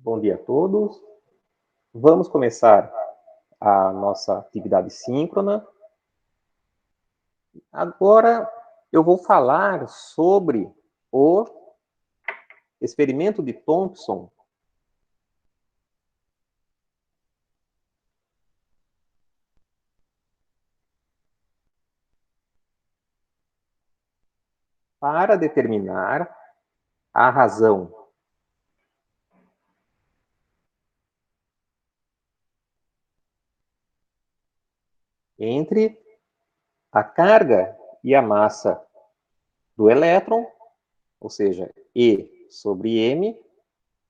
Bom dia a todos. Vamos começar a nossa atividade síncrona. Agora eu vou falar sobre o experimento de Thomson para determinar a razão entre a carga e a massa do elétron, ou seja, E sobre M,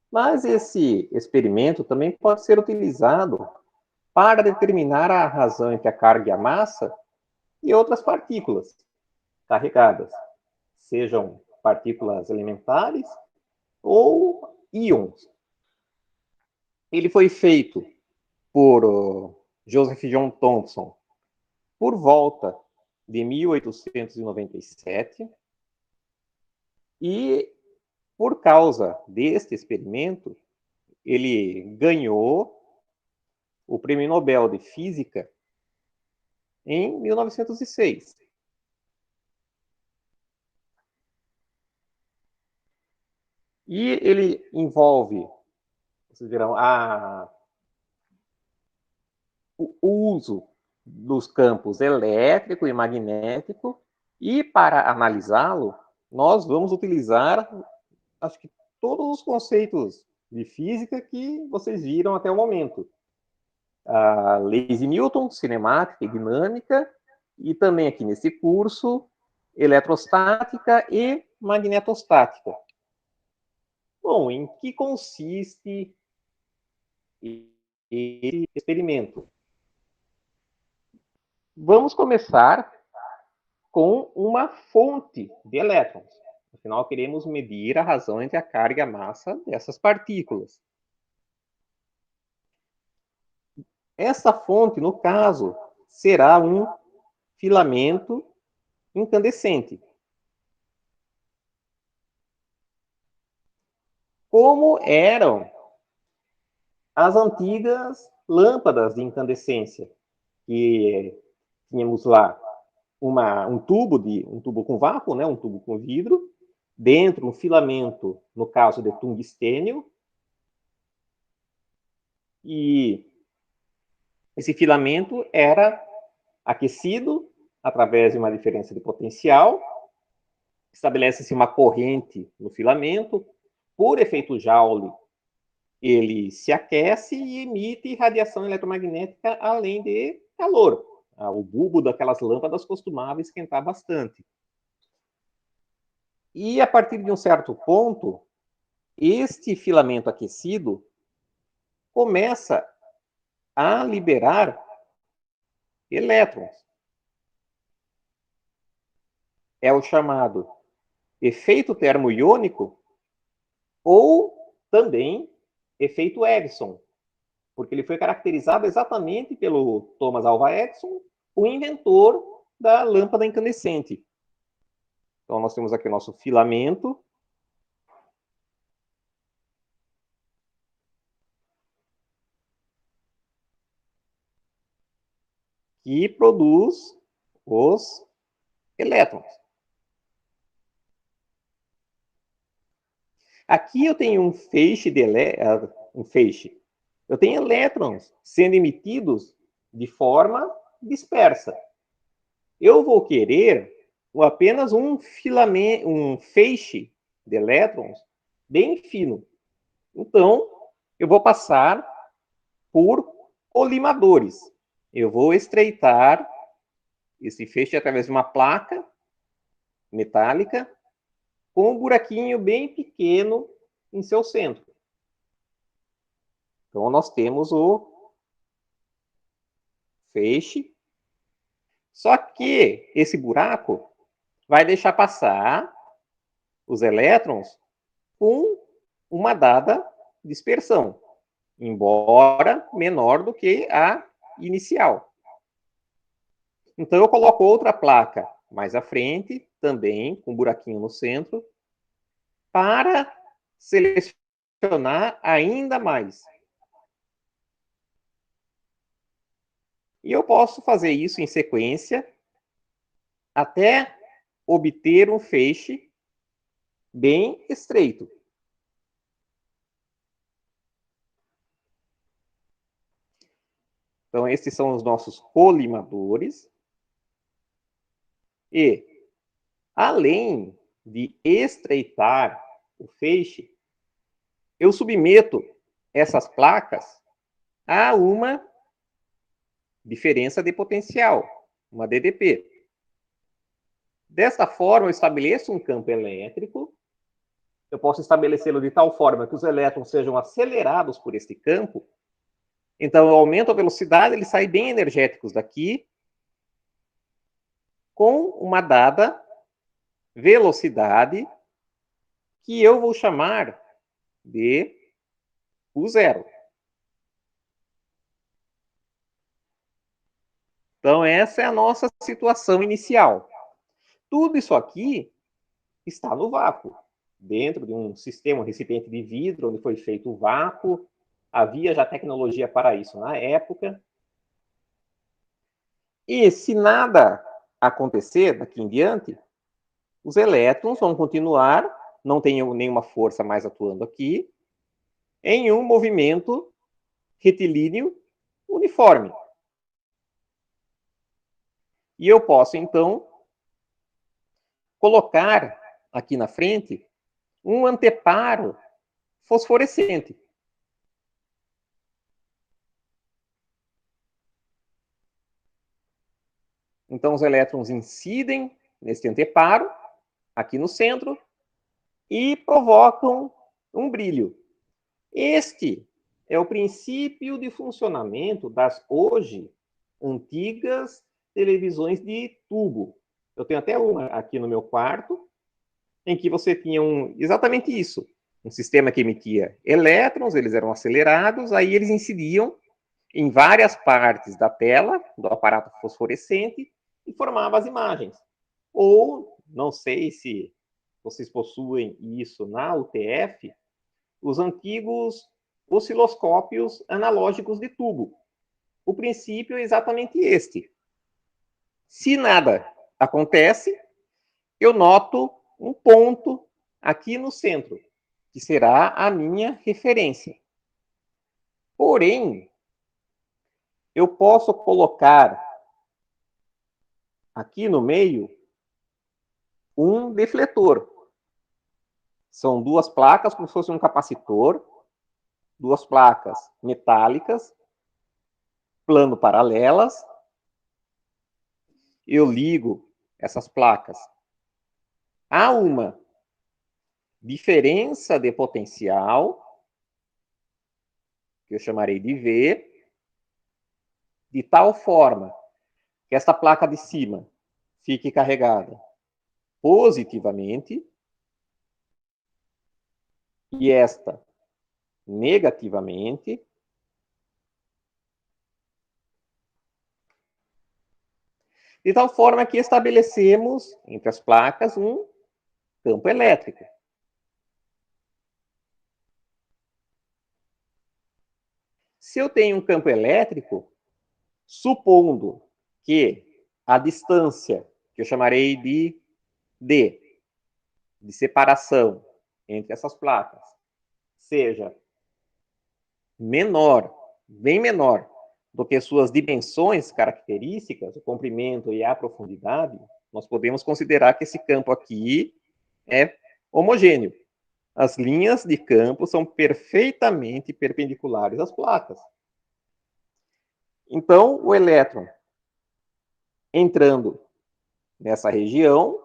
mas esse experimento também pode ser utilizado para determinar a razão entre a carga e a massa e outras partículas carregadas, sejam partículas elementares ou íons. Ele foi feito por Joseph John Thomson por volta de 1897 e, por causa deste experimento, ele ganhou o Prêmio Nobel de Física em 1906. E ele envolve, vocês verão, o uso dos campos elétrico e magnético, e para analisá-lo, nós vamos utilizar, acho que todos os conceitos de física que vocês viram até o momento. A leis de Newton, cinemática e dinâmica, e também aqui nesse curso, eletrostática e magnetostática. Bom, em que consiste esse experimento? Vamos começar com uma fonte de elétrons. Afinal, queremos medir a razão entre a carga e a massa dessas partículas. Essa fonte, no caso, será um filamento incandescente. Como eram as antigas lâmpadas de incandescência, que tínhamos lá um tubo com vácuo, né, um tubo com vidro, dentro um filamento, no caso de tungstênio, e esse filamento era aquecido através de uma diferença de potencial, estabelece-se uma corrente no filamento, por efeito Joule, ele se aquece e emite radiação eletromagnética além de calor. O bulbo daquelas lâmpadas costumava esquentar bastante. E a partir de um certo ponto, este filamento aquecido começa a liberar elétrons. É o chamado efeito termoiônico ou também efeito Edison, porque ele foi caracterizado exatamente pelo Thomas Alva Edison, o inventor da lâmpada incandescente. Então, nós temos aqui o nosso filamento. Que produz os elétrons. Aqui eu tenho um feixe de Eu tenho elétrons sendo emitidos de forma dispersa. Eu vou querer apenas um filamento, um feixe de elétrons bem fino. Então, eu vou passar por colimadores. Eu vou estreitar esse feixe através de uma placa metálica com um buraquinho bem pequeno em seu centro. Então, nós temos o feixe. Só que esse buraco vai deixar passar os elétrons com uma dada dispersão, embora menor do que a inicial. Então, eu coloco outra placa mais à frente, também com um buraquinho no centro, para selecionar pressionar ainda mais. E eu posso fazer isso em sequência até obter um feixe bem estreito. Então, esses são os nossos colimadores. E, além de estreitar o feixe, eu submeto essas placas a uma diferença de potencial, uma DDP. Desta forma, eu estabeleço um campo elétrico. Eu posso estabelecê-lo de tal forma que os elétrons sejam acelerados por este campo. Então, eu aumento a velocidade, eles saem bem energéticos daqui, com uma dada velocidade que eu vou chamar de U0. Então, essa é a nossa situação inicial. Tudo isso aqui está no vácuo, dentro de um sistema, um recipiente de vidro, onde foi feito o vácuo. Havia já tecnologia para isso na época. E se nada acontecer daqui em diante, os elétrons vão continuar, não tem nenhuma força mais atuando aqui, em um movimento retilíneo uniforme. E eu posso, então, colocar aqui na frente um anteparo fosforescente. Então, os elétrons incidem nesse anteparo, aqui no centro, e provocam um brilho. Este é o princípio de funcionamento das hoje antigas televisões de tubo. Eu tenho até uma aqui no meu quarto, em que você tinha exatamente isso. Um sistema que emitia elétrons, eles eram acelerados, aí eles incidiam em várias partes da tela, do aparato fosforescente, e formava as imagens. Ou, não sei se vocês possuem isso na UTF, os antigos osciloscópios analógicos de tubo. O princípio é exatamente este. Se nada acontece, eu noto um ponto aqui no centro, que será a minha referência. Porém, eu posso colocar aqui no meio um defletor. São duas placas, como se fosse um capacitor, duas placas metálicas, plano paralelas. Eu ligo essas placas a uma diferença de potencial, que eu chamarei de V, de tal forma que esta placa de cima fique carregada positivamente e esta negativamente, de tal forma que estabelecemos entre as placas um campo elétrico. Se eu tenho um campo elétrico, supondo que a distância, que eu chamarei de D, de separação entre essas placas, seja menor, bem menor, do que suas dimensões características, o comprimento e a profundidade, nós podemos considerar que esse campo aqui é homogêneo. As linhas de campo são perfeitamente perpendiculares às placas. Então, o elétron entrando nessa região,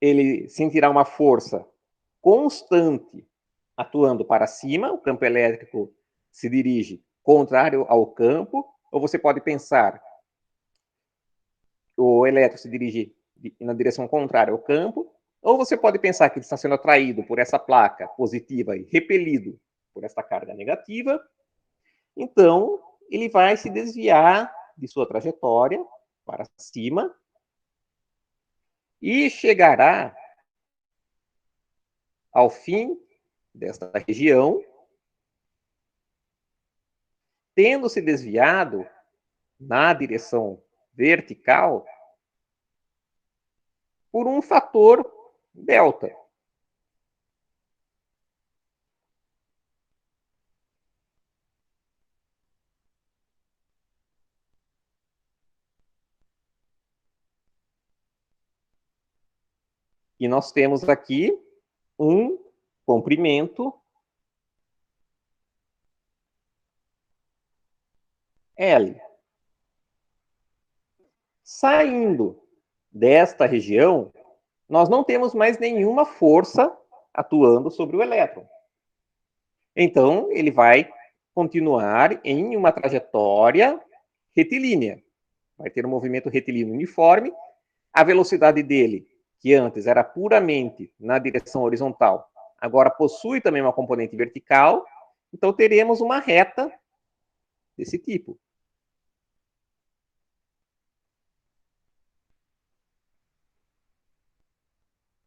ele sentirá uma força constante atuando para cima, o campo elétrico se dirige contrário ao campo, ou você pode pensar o elétron se dirige na direção contrária ao campo, ou você pode pensar que ele está sendo atraído por essa placa positiva e repelido por essa carga negativa. Então, ele vai se desviar de sua trajetória para cima e chegará ao fim desta região, tendo se desviado na direção vertical por um fator delta. E nós temos aqui um comprimento L. Saindo desta região, nós não temos mais nenhuma força atuando sobre o elétron. Então, ele vai continuar em uma trajetória retilínea. Vai ter um movimento retilíneo uniforme. A velocidade dele, que antes era puramente na direção horizontal, agora possui também uma componente vertical. Então, teremos uma reta desse tipo.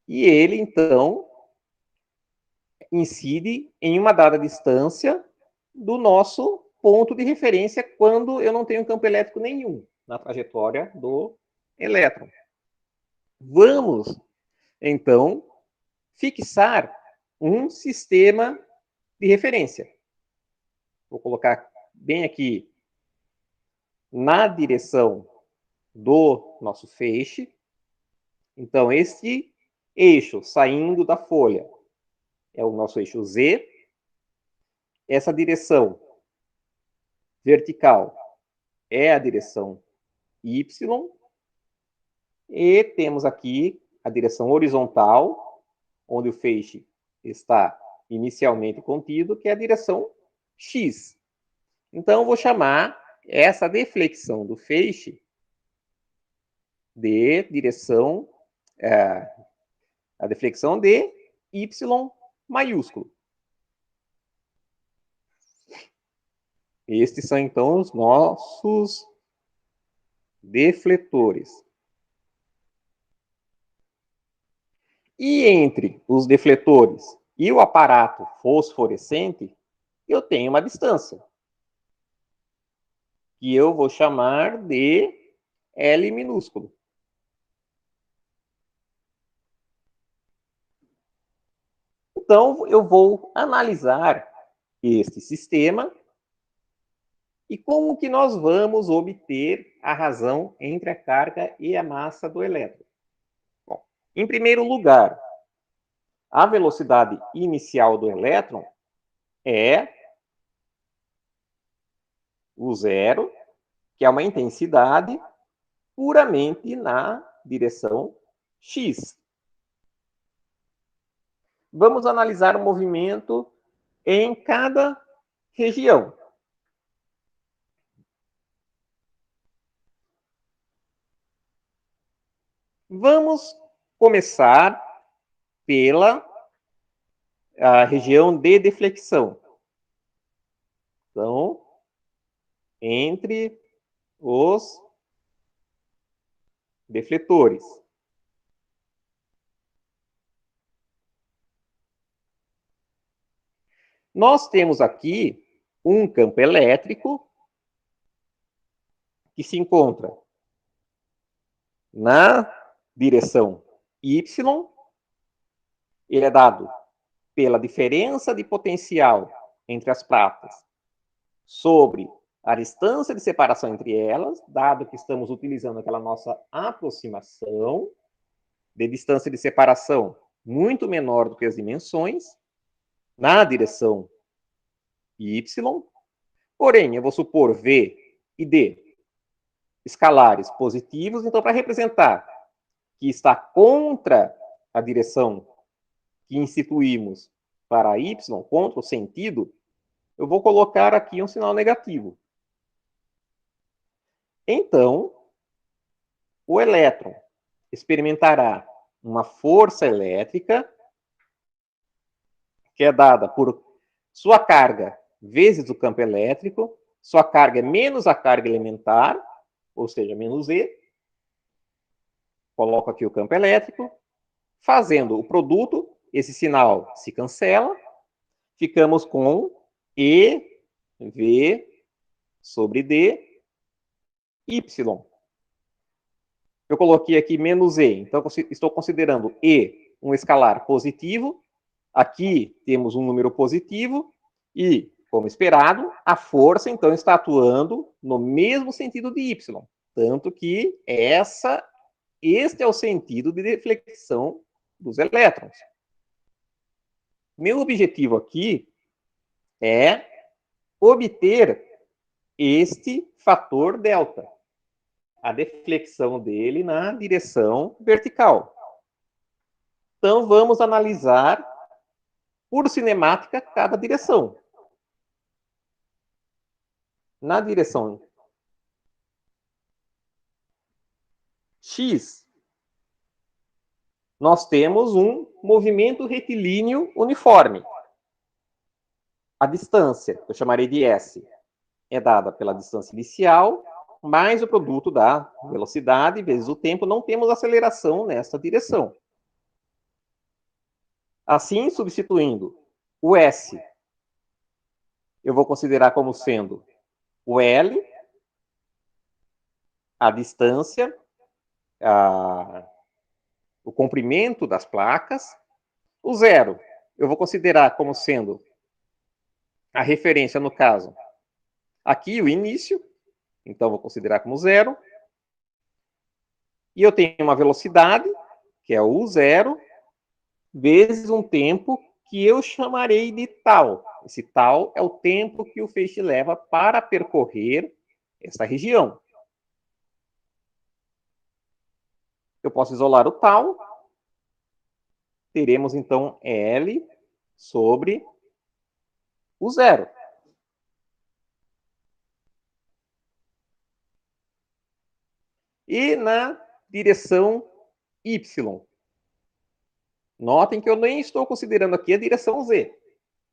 E ele, então, incide em uma dada distância do nosso ponto de referência quando eu não tenho campo elétrico nenhum na trajetória do elétron. Vamos, então, fixar um sistema de referência. Vou colocar bem aqui na direção do nosso feixe. Então, este eixo saindo da folha é o nosso eixo Z. Essa direção vertical é a direção Y. E temos aqui a direção horizontal, onde o feixe está inicialmente contido, que é a direção X. Então, eu vou chamar essa deflexão do feixe de direção, a deflexão de Y maiúsculo. Estes são, então, os nossos defletores. E entre os defletores e o aparato fosforescente, eu tenho uma distância, que eu vou chamar de L minúsculo. Então, eu vou analisar este sistema e como que nós vamos obter a razão entre a carga e a massa do elétron. Bom, em primeiro lugar, a velocidade inicial do elétron é o zero, que é uma intensidade puramente na direção X. Vamos analisar o movimento em cada região. Vamos começar pela região de deflexão. Então, entre os defletores. Nós temos aqui um campo elétrico que se encontra na direção Y. Ele é dado pela diferença de potencial entre as pratas sobre a distância de separação entre elas, dado que estamos utilizando aquela nossa aproximação de distância de separação muito menor do que as dimensões, na direção Y. Porém, eu vou supor V e D escalares positivos. Então, para representar que está contra a direção que instituímos para Y, contra o sentido, eu vou colocar aqui um sinal negativo. Então, o elétron experimentará uma força elétrica que é dada por sua carga vezes o campo elétrico. Sua carga é menos a carga elementar, ou seja, menos E. Coloco aqui o campo elétrico. Fazendo o produto, esse sinal se cancela ficamos com EV sobre D, Y. Eu coloquei aqui menos E, então estou considerando E um escalar positivo. Aqui temos um número positivo e, como esperado, a força, então, está atuando no mesmo sentido de Y. Tanto que este é o sentido de deflexão dos elétrons. Meu objetivo aqui é obter este fator delta, a deflexão dele na direção vertical. Então, vamos analisar por cinemática cada direção. Na direção X, nós temos um movimento retilíneo uniforme. A distância, que eu chamarei de S, é dada pela distância inicial, mais o produto da velocidade vezes o tempo. Não temos aceleração nessa direção. Assim, substituindo o S, eu vou considerar como sendo o L, a distância, o comprimento das placas. O zero, eu vou considerar como sendo a referência, no caso, aqui o início, então vou considerar como zero. E eu tenho uma velocidade, que é o U0, vezes um tempo que eu chamarei de tal. Esse tal é o tempo que o feixe leva para percorrer essa região. Eu posso isolar o tal. Teremos, então, L sobre o zero. E na direção Y. Notem que eu nem estou considerando aqui a direção Z.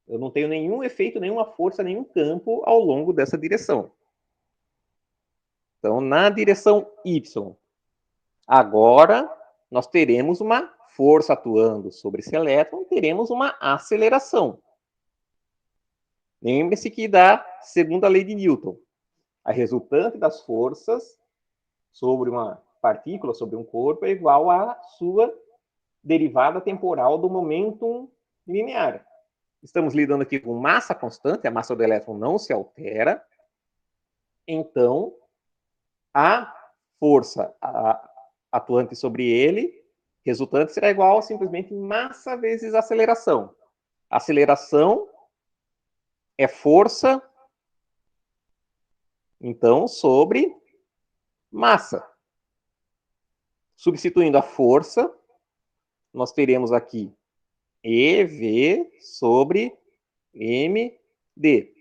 Eu não tenho nenhum efeito, nenhuma força, nenhum campo ao longo dessa direção. Então, na direção Y, agora nós teremos uma força atuando sobre esse elétron, teremos uma aceleração. Lembre-se que da segunda lei de Newton, a resultante das forças sobre uma partícula, sobre um corpo, é igual à sua derivada temporal do momentum linear. Estamos lidando aqui com massa constante, a massa do elétron não se altera. Então, a força atuante sobre ele, resultante, será igual a simplesmente massa vezes aceleração. Aceleração é força, então, sobre massa. Substituindo a força, nós teremos aqui EV sobre MD.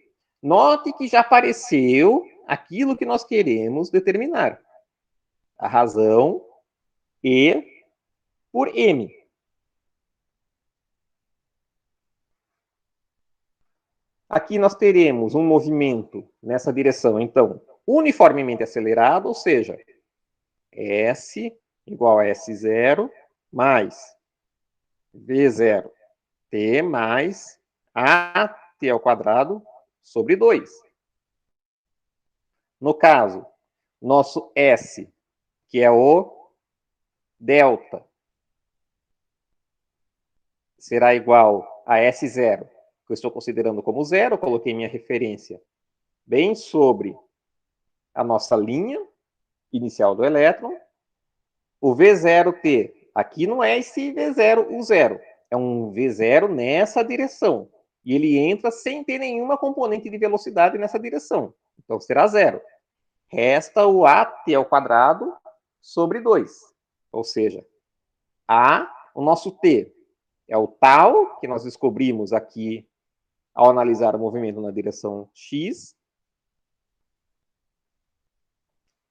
Note que já apareceu aquilo que nós queremos determinar. A razão E por M. Aqui nós teremos um movimento nessa direção, então, uniformemente acelerado, ou seja, S igual a S0 mais V0 T mais AT ao quadrado sobre 2. No caso, nosso S, que é o delta, será igual a S0, que eu estou considerando como zero, eu coloquei minha referência bem sobre a nossa linha inicial do elétron. O V0T, aqui não é esse V0, o zero, é um V0 nessa direção. E ele entra sem ter nenhuma componente de velocidade nessa direção. Então, será zero. Resta o AT ao quadrado sobre 2. Ou seja, o nosso T é o tal, que nós descobrimos aqui ao analisar o movimento na direção X,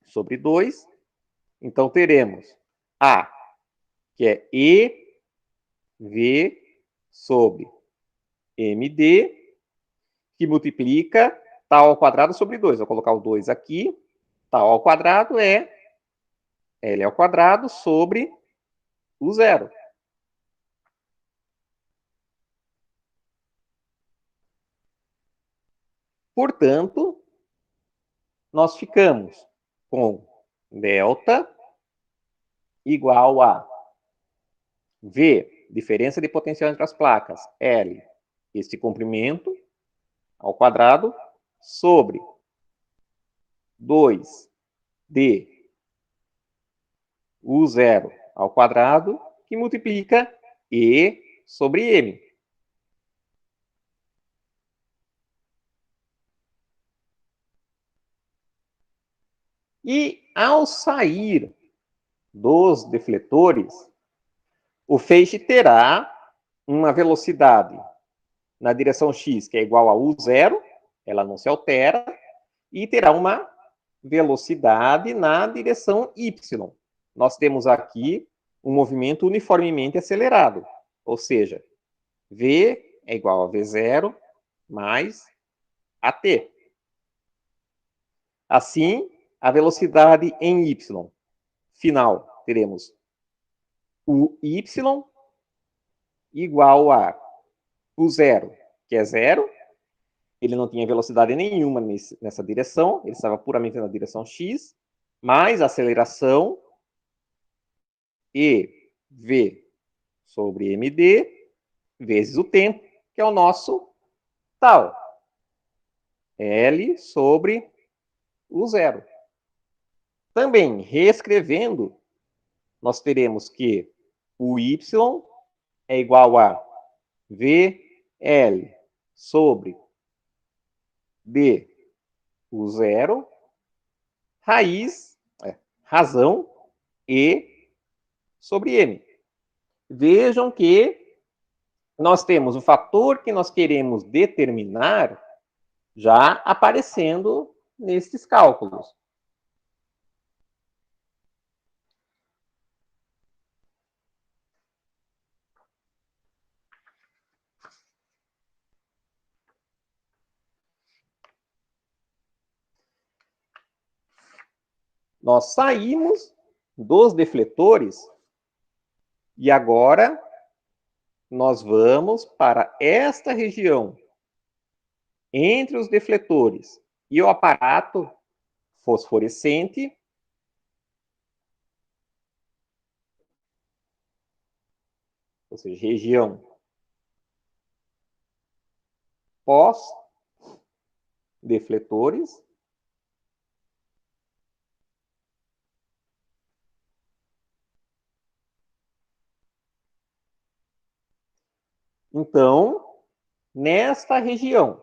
sobre 2. Então, teremos A, que é EV sobre MD, que multiplica tal ao quadrado sobre 2. Vou colocar o 2 aqui. Tal ao quadrado é L ao quadrado sobre o zero. Portanto, nós ficamos com delta igual a V, diferença de potencial entre as placas, L, este comprimento ao quadrado, sobre 2D U0 ao quadrado, que multiplica E sobre M. E ao sair dos defletores, o feixe terá uma velocidade na direção x, que é igual a u0, ela não se altera, e terá uma velocidade na direção y. Nós temos aqui um movimento uniformemente acelerado, ou seja, v é igual a v0 mais at. Assim, a velocidade em y final, teremos o y igual a u0, que é 0. Ele não tinha velocidade nenhuma nessa direção, ele estava puramente na direção x, mais a aceleração e v sobre md vezes o tempo, que é o nosso tal. L sobre u0. Também, reescrevendo, nós teremos que o y é igual a VL sobre D u0, razão E sobre M. Vejam que nós temos o fator que nós queremos determinar já aparecendo nestes cálculos. Nós saímos dos defletores e agora nós vamos para esta região entre os defletores e o aparato fosforescente, ou seja, região pós-defletores. Então, nesta região,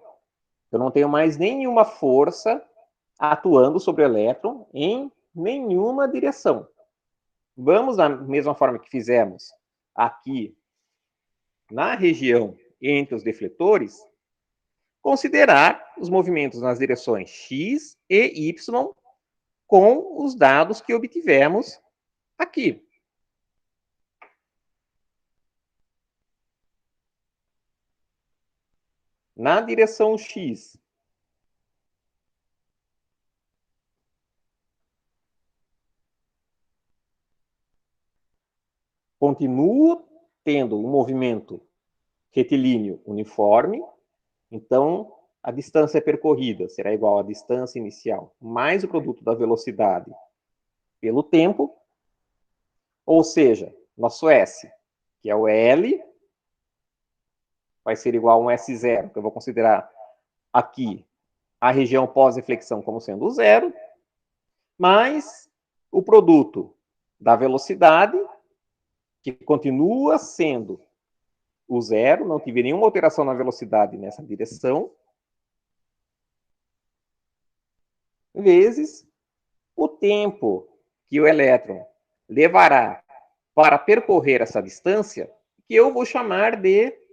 eu não tenho mais nenhuma força atuando sobre o elétron em nenhuma direção. Vamos, da mesma forma que fizemos aqui na região entre os defletores, considerar os movimentos nas direções x e y com os dados que obtivemos aqui. Na direção x, continua tendo um movimento retilíneo uniforme, então a distância percorrida será igual à distância inicial mais o produto da velocidade pelo tempo, ou seja, nosso S, que é o L, vai ser igual a um S0, que eu vou considerar aqui a região pós-reflexão como sendo o zero, mais o produto da velocidade, que continua sendo o zero, não tive nenhuma alteração na velocidade nessa direção, vezes o tempo que o elétron levará para percorrer essa distância, que eu vou chamar de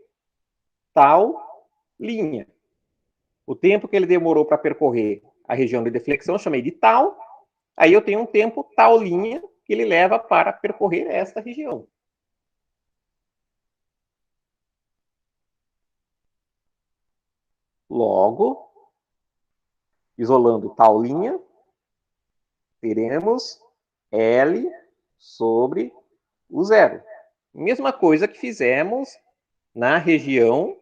tal linha. O tempo que ele demorou para percorrer a região de deflexão, eu chamei de tal, aí eu tenho um tempo tal linha que ele leva para percorrer esta região. Logo, isolando tal linha, teremos L sobre o zero. Mesma coisa que fizemos na região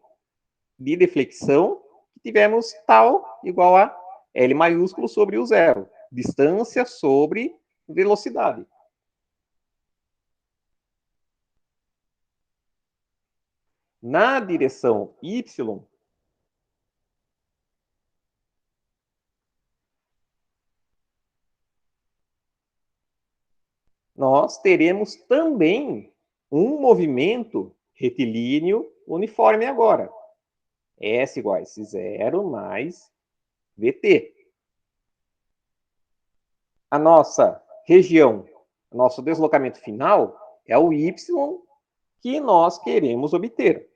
de deflexão, que tivemos tal igual a L maiúsculo sobre U zero. Distância sobre velocidade. Na direção y, nós teremos também um movimento retilíneo uniforme agora. S igual a S0 mais VT. A nossa região, nosso deslocamento final é o Y que nós queremos obter.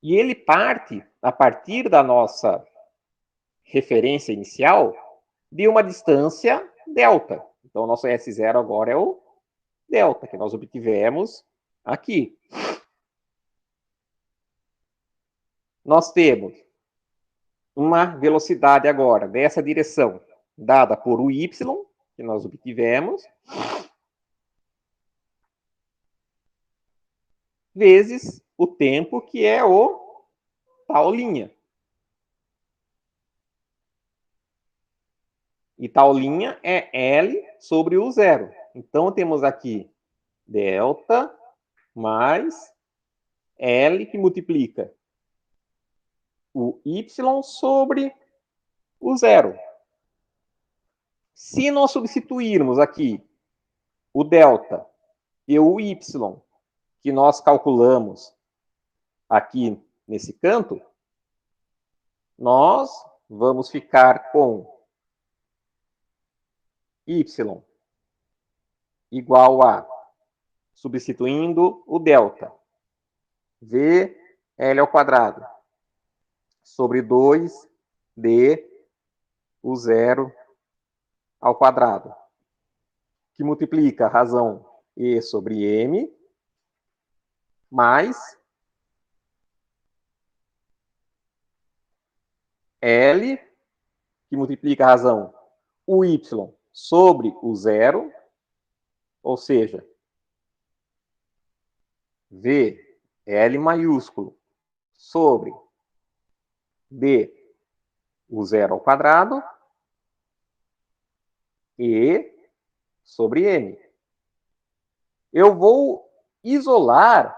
E ele parte, a partir da nossa referência inicial, de uma distância delta. Então, o nosso S0 agora é o delta, que nós obtivemos aqui. Nós temos uma velocidade agora dessa direção, dada por o y, que nós obtivemos, vezes o tempo, que é o tal linha. E tal linha é L sobre U zero. Então, temos aqui delta mais L, que multiplica o y sobre o zero. Se nós substituirmos aqui o delta e o y, que nós calculamos aqui nesse canto, nós vamos ficar com y igual a, substituindo o delta, VL ao quadrado, sobre 2D o zero ao quadrado, que multiplica a razão E sobre M, mais L, que multiplica a razão UY sobre o zero, ou seja, V, L maiúsculo, sobre D, o zero ao quadrado, E sobre M. Eu vou isolar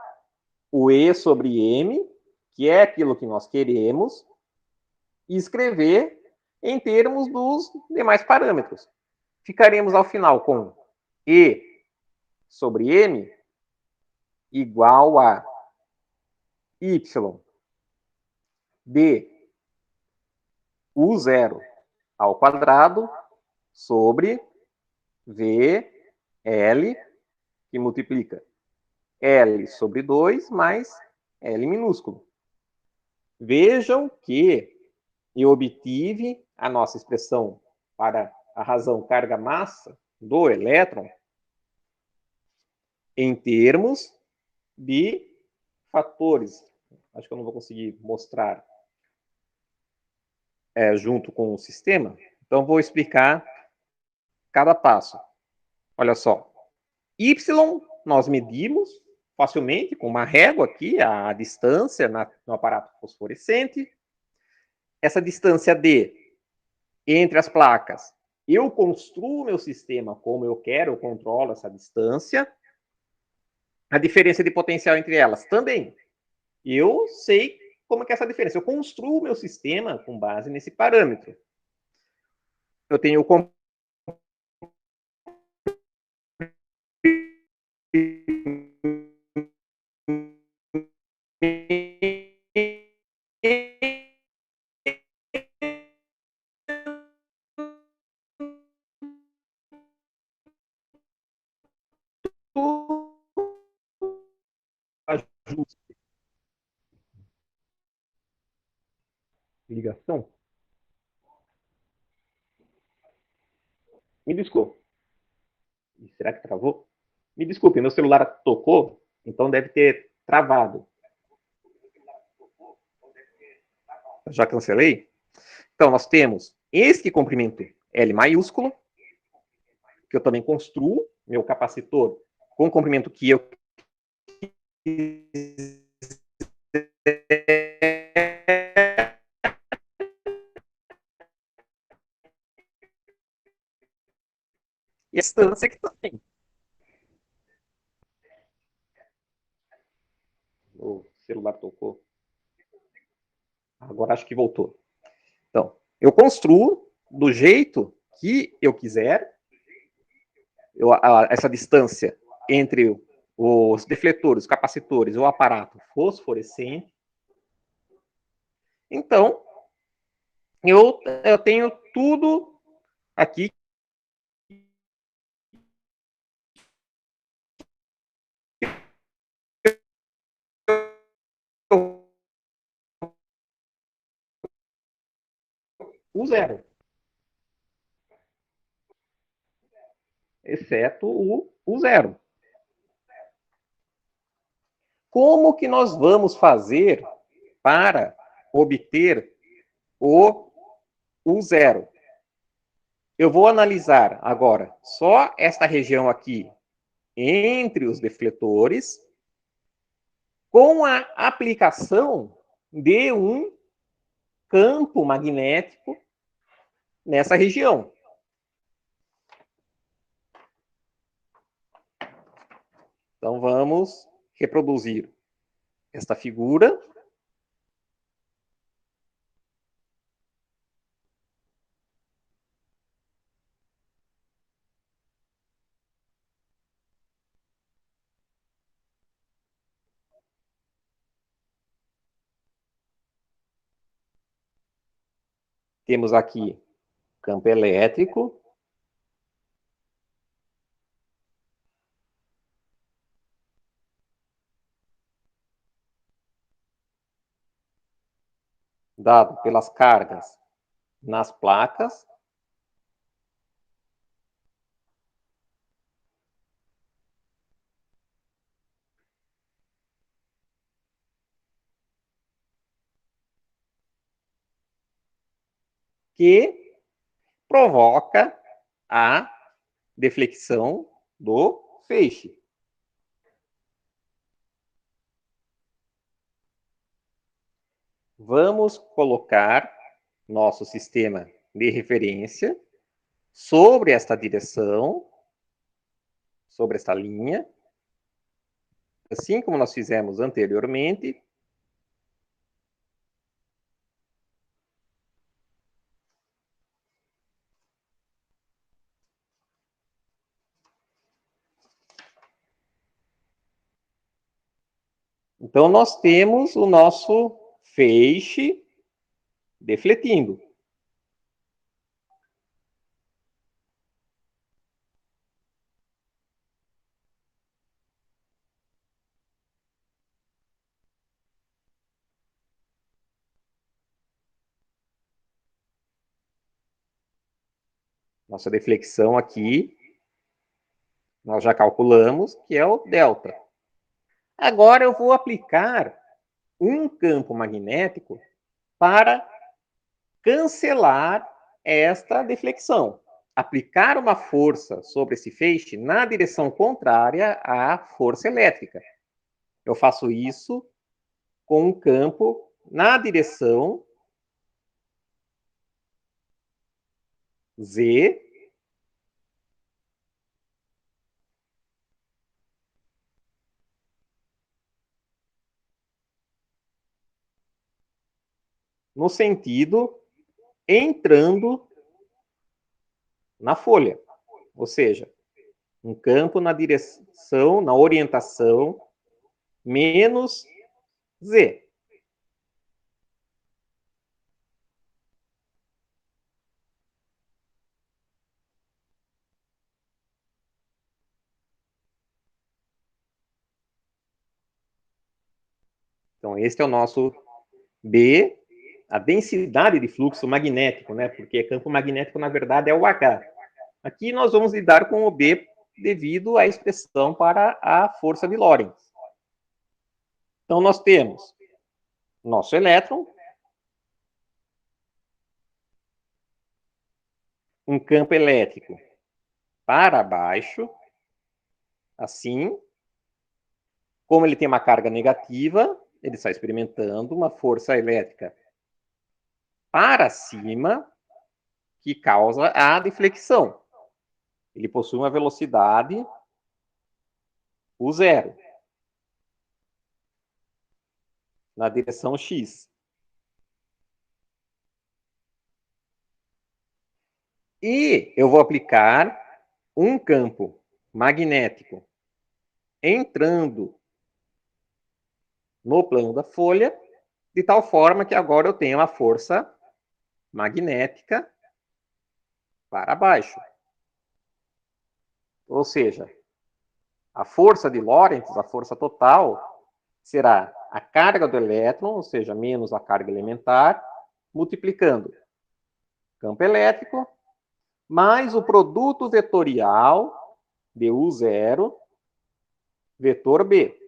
o E sobre M, que é aquilo que nós queremos, e escrever em termos dos demais parâmetros. Ficaremos ao final com E sobre M igual a Y de U zero ao quadrado sobre VL, que multiplica L sobre 2 mais L minúsculo. Vejam que eu obtive a nossa expressão para a razão carga-massa do elétron em termos de fatores. Acho que eu não vou conseguir mostrar junto com o sistema. Então, vou explicar cada passo. Olha só. Y, nós medimos facilmente com uma régua aqui, a distância no aparato fosforescente. Essa distância D entre as placas, eu construo meu sistema como eu quero, eu controlo essa distância. A diferença de potencial entre elas também. Eu sei como é que é essa diferença. Eu construo meu sistema com base nesse parâmetro. Eu tenho o ajuste. Ligação? Me desculpe. Será que travou? Me desculpe, meu celular tocou, então deve ter travado. Já cancelei? Então, nós temos este comprimento L maiúsculo, que eu também construo, meu capacitor, com o comprimento que eu quiser e a distância que também. O celular tocou. Agora acho que voltou. Então, eu construo do jeito que eu quiser essa distância entre os defletores, os capacitores, o aparato fosforescente. Então, eu tenho tudo aqui o zero, exceto o zero. Como que nós vamos fazer para obter o zero? Eu vou analisar agora só esta região aqui entre os defletores com a aplicação de um campo magnético nessa região. Então, vamos reproduzir esta figura. Temos aqui campo elétrico. Dado pelas cargas nas placas. Que provoca a deflexão do feixe. Vamos colocar nosso sistema de referência sobre esta direção, sobre esta linha, assim como nós fizemos anteriormente. Então, nós temos o nosso feixe defletindo. Nossa deflexão aqui, nós já calculamos que é o delta. Agora eu vou aplicar um campo magnético para cancelar esta deflexão. Aplicar uma força sobre esse feixe na direção contrária à força elétrica. Eu faço isso com um campo na direção Z, no sentido entrando na folha. Ou seja, um campo na direção, na orientação menos Z. Então, esse é o nosso B, a densidade de fluxo magnético, né? Porque campo magnético, na verdade, é o H. Aqui nós vamos lidar com o B devido à expressão para a força de Lorentz. Então, nós temos nosso elétron, um campo elétrico para baixo, assim. Como ele tem uma carga negativa, ele está experimentando uma força elétrica para cima, que causa a deflexão. ele possui uma velocidade U0 na direção x. E eu vou aplicar um campo magnético entrando no plano da folha, de tal forma que agora eu tenho uma força magnética para baixo. Ou seja, a força de Lorentz, a força total, será a carga do elétron, ou seja, menos a carga elementar, multiplicando campo elétrico, mais o produto vetorial de U0, vetor B.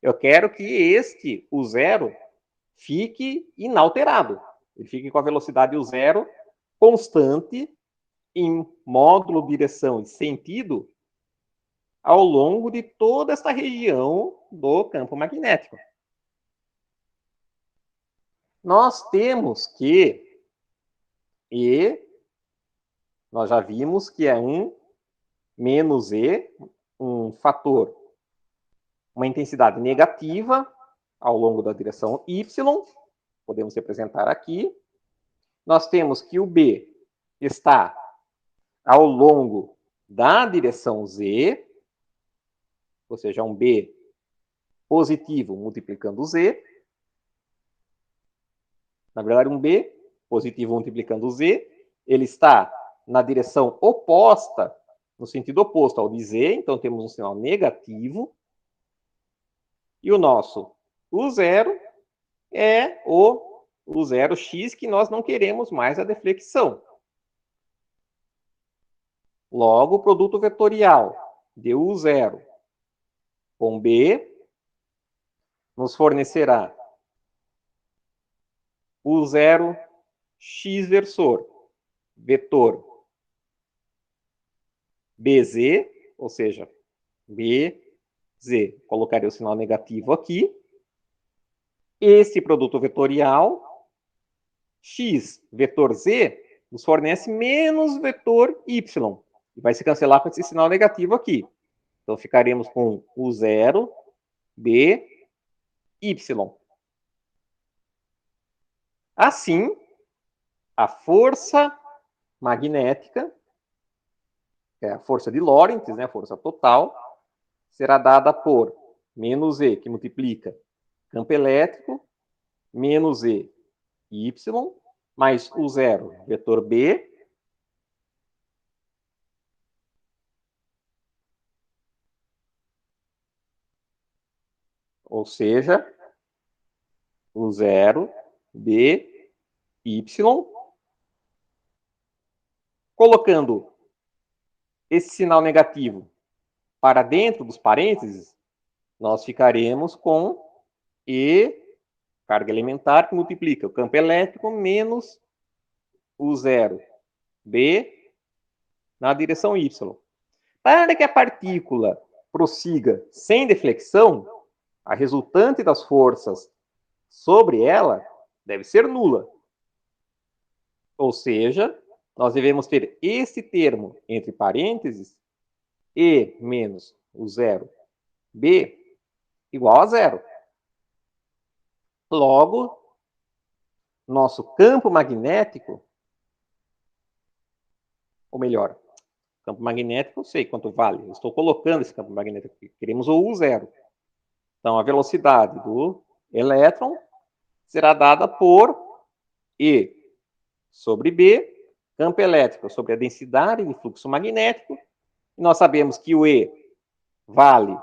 Eu quero que este U0 fique inalterado. Ele fique com a velocidade U0 constante em módulo, direção e sentido ao longo de toda esta região do campo magnético. Nós temos que E, nós já vimos que é 1 menos E, um fator, uma intensidade negativa ao longo da direção Y, podemos representar aqui. Nós temos que o B está ao longo da direção Z, ou seja, um B positivo multiplicando Z. Na verdade, um B positivo multiplicando Z, ele está na direção oposta, no sentido oposto ao de Z, então temos um sinal negativo. E o nosso U0 é o U0x, que nós não queremos mais a deflexão. Logo, o produto vetorial de U0 com B nos fornecerá U0 x vetor BZ, ou seja, BZ. Colocarei o sinal negativo aqui. Esse produto vetorial, x vetor Z, nos fornece menos vetor Y. E vai se cancelar com esse sinal negativo aqui. Então, ficaremos com U0, B, Y. Assim, a força magnética, que é a força de Lorentz, né, a força total, será dada por menos E, que multiplica campo elétrico, menos E, Y, mais U0, vetor B, ou seja, U0, B, Y. Colocando esse sinal negativo para dentro dos parênteses, nós ficaremos com E, carga elementar, que multiplica o campo elétrico menos U0, B, na direção Y. Para que a partícula prossiga sem deflexão, a resultante das forças sobre ela deve ser nula. Ou seja, nós devemos ter esse termo entre parênteses, E menos U0, B, igual a zero. Logo, nosso campo magnético, ou melhor, campo magnético, eu sei quanto vale. Eu estou colocando esse campo magnético aqui. Queremos o U0. Então, a velocidade do elétron será dada por E sobre B, campo elétrico sobre a densidade de fluxo magnético. E nós sabemos que o E vale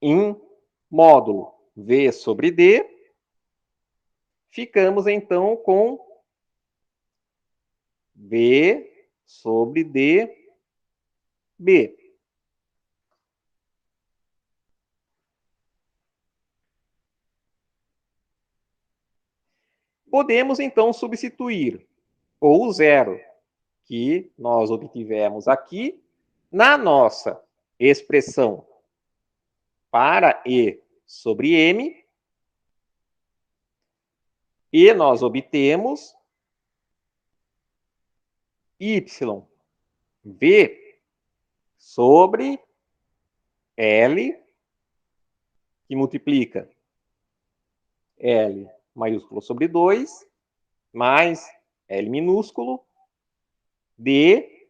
em módulo V sobre D. Ficamos, então, com V sobre D, B. Podemos, então, substituir o U0 que nós obtivemos aqui na nossa expressão para E sobre M, e nós obtemos V sobre L, que multiplica L maiúsculo sobre 2, mais L minúsculo, D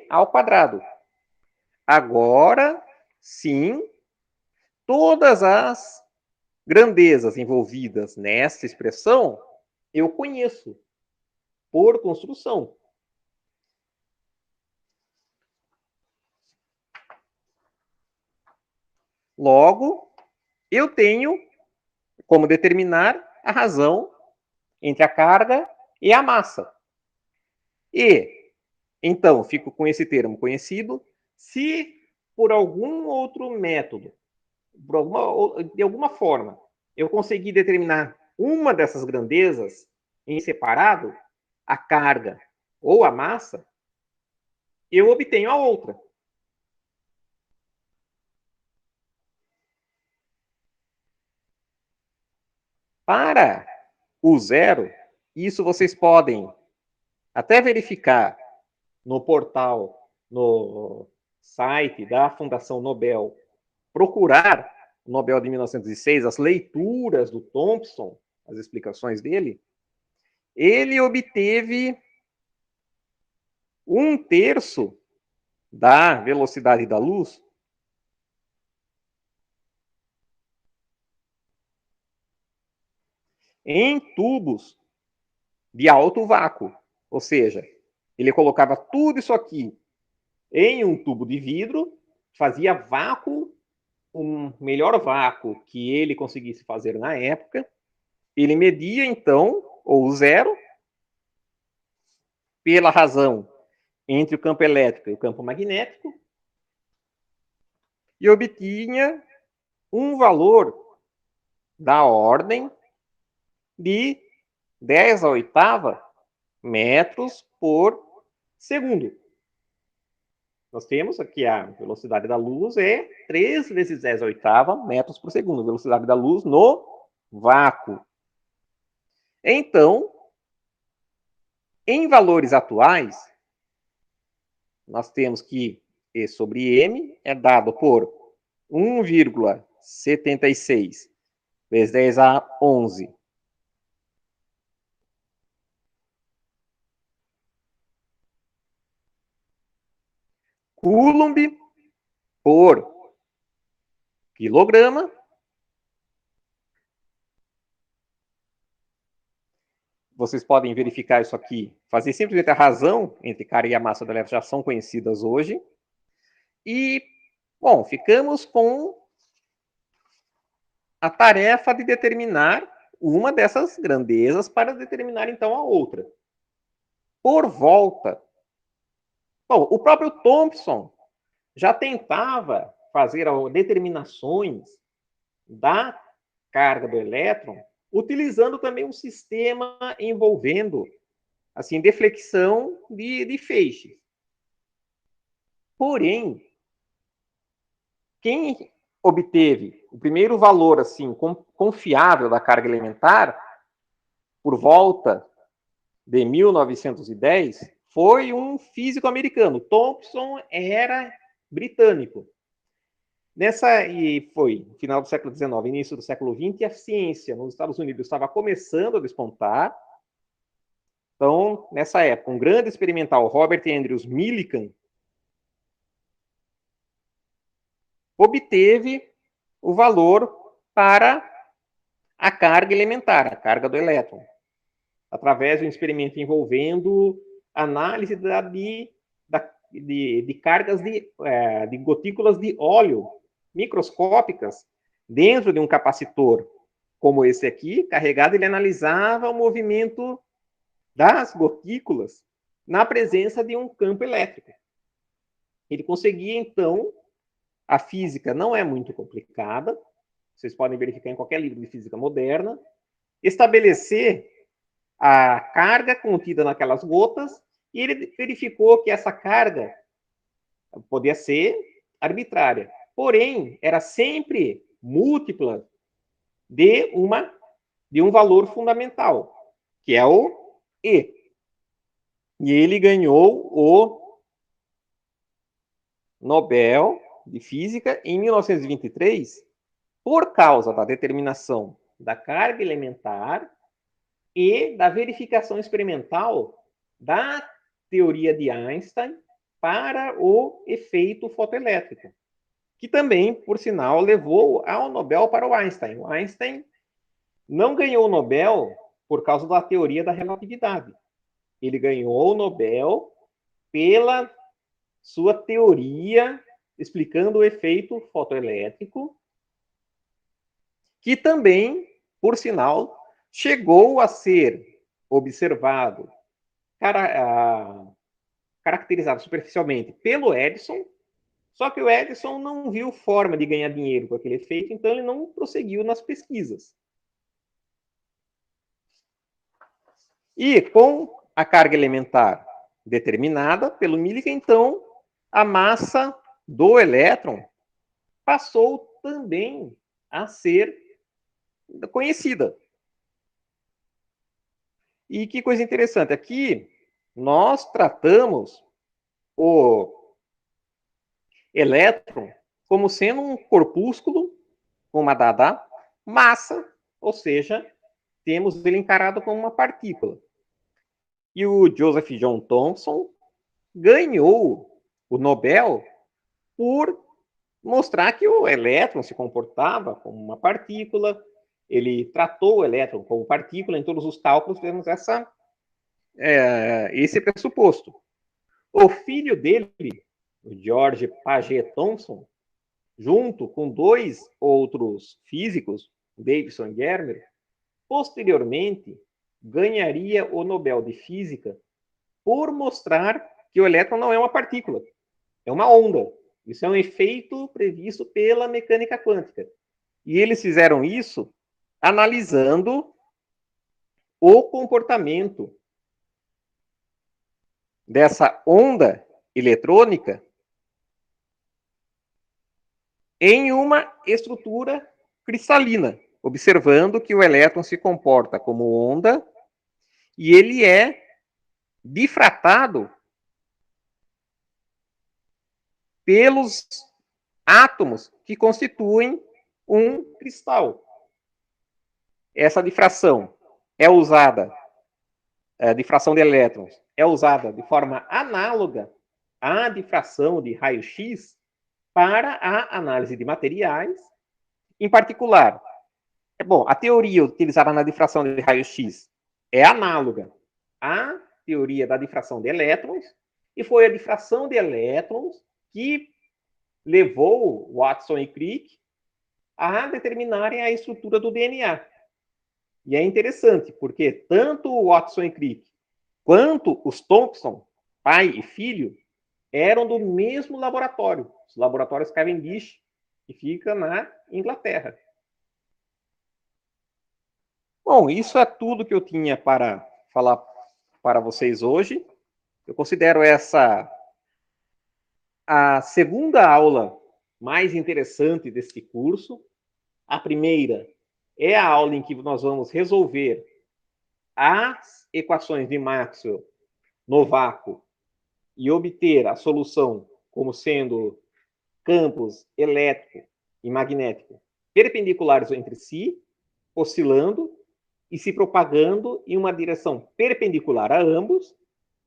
ao quadrado. Agora, sim, todas as grandezas envolvidas nessa expressão eu conheço por construção. Logo, eu tenho como determinar a razão entre a carga e a massa. E, então, fico com esse termo conhecido se por algum outro método, de alguma forma, eu conseguir determinar uma dessas grandezas em separado, a carga ou a massa, eu obtenho a outra. Para o zero, isso vocês podem até verificar no portal, no site da Fundação Nobel, procurar o Nobel de 1906, as leituras do Thompson, as explicações dele, ele obteve 1/3 da velocidade da luz em tubos de alto vácuo. Ou seja, ele colocava tudo isso aqui em um tubo de vidro, fazia vácuo, o melhor vácuo que ele conseguisse fazer na época. Ele media, então, o zero, pela razão entre o campo elétrico e o campo magnético, e obtinha um valor da ordem de 10 à oitava metros por segundo. Nós temos aqui a velocidade da luz é 3 vezes 10 à oitava metros por segundo. Velocidade da luz no vácuo. Então, em valores atuais, nós temos que E sobre M é dado por 1,76 vezes 10 a 11 Coulomb por quilograma. Vocês podem verificar isso aqui, fazer simplesmente a razão entre carga e a massa do elétron já são conhecidas hoje. E, bom, ficamos com a tarefa de determinar uma dessas grandezas para determinar, então, a outra. Por volta. Bom, o próprio Thompson já tentava fazer determinações da carga do elétron utilizando também um sistema envolvendo assim, deflexão de feixes. Porém, quem obteve o primeiro valor assim confiável da carga elementar por volta de 1910 foi um físico americano. Thompson era britânico. E foi no final do século XIX, início do século XX, e a ciência nos Estados Unidos estava começando a despontar. Então, nessa época, um grande experimental, Robert Andrews Millikan, obteve o valor para a carga elementar, a carga do elétron, através de um experimento envolvendo análise de cargas de gotículas de óleo microscópicas dentro de um capacitor como esse aqui, carregado. Ele analisava o movimento das gotículas na presença de um campo elétrico. Ele conseguia, então, a física não é muito complicada, vocês podem verificar em qualquer livro de física moderna, estabelecer a carga contida naquelas gotas, e ele verificou que essa carga podia ser arbitrária, porém, era sempre múltipla de um valor fundamental, que é o E. E ele ganhou o Nobel de Física em 1923 por causa da determinação da carga elementar e da verificação experimental da teoria de Einstein para o efeito fotoelétrico, que também, por sinal, levou ao Nobel para o Einstein. O Einstein não ganhou o Nobel por causa da teoria da relatividade. Ele ganhou o Nobel pela sua teoria explicando o efeito fotoelétrico, que também, por sinal, chegou a ser observado, caracterizado superficialmente pelo Edison, só que o Edison não viu forma de ganhar dinheiro com aquele efeito, então ele não prosseguiu nas pesquisas. E com a carga elementar determinada pelo Millikan, então, a massa do elétron passou também a ser conhecida. E que coisa interessante, aqui nós tratamos o elétron como sendo um corpúsculo com uma dada massa, ou seja, temos ele encarado como uma partícula. E o Joseph John Thomson ganhou o Nobel por mostrar que o elétron se comportava como uma partícula, ele tratou o elétron como partícula, em todos os cálculos temos esse pressuposto. O filho dele, o George Paget Thomson, junto com dois outros físicos, Davidson e Germer, posteriormente ganharia o Nobel de Física por mostrar que o elétron não é uma partícula, é uma onda. Isso é um efeito previsto pela mecânica quântica. E eles fizeram isso analisando o comportamento dessa onda eletrônica em uma estrutura cristalina, observando que o elétron se comporta como onda e ele é difratado pelos átomos que constituem um cristal. Essa difração é usada, a difração de elétrons é usada de forma análoga à difração de raio-x para a análise de materiais. Em particular, a teoria utilizada na difração de raio-x é análoga à teoria da difração de elétrons, e foi a difração de elétrons que levou Watson e Crick a determinarem a estrutura do DNA. E é interessante, porque tanto o Watson e Crick quanto os Thomson, pai e filho, eram do mesmo laboratório, os laboratórios Cavendish, que fica na Inglaterra. Bom, isso é tudo que eu tinha para falar para vocês hoje. Eu considero essa a segunda aula mais interessante deste curso. A primeira é a aula em que nós vamos resolver as equações de Maxwell no vácuo e obter a solução como sendo campos elétrico e magnético perpendiculares entre si, oscilando e se propagando em uma direção perpendicular a ambos,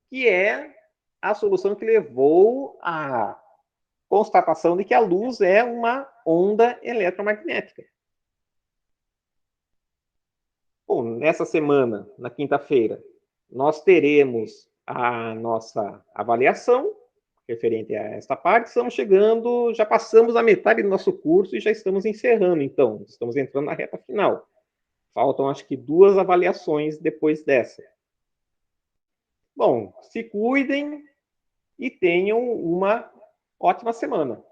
que é a solução que levou à constatação de que a luz é uma onda eletromagnética. Bom, nessa semana, na quinta-feira, nós teremos a nossa avaliação referente a esta parte. Estamos chegando, já passamos a metade do nosso curso e já estamos encerrando, então. Estamos entrando na reta final. Faltam, acho que, 2 avaliações depois dessa. Bom, se cuidem e tenham uma ótima semana.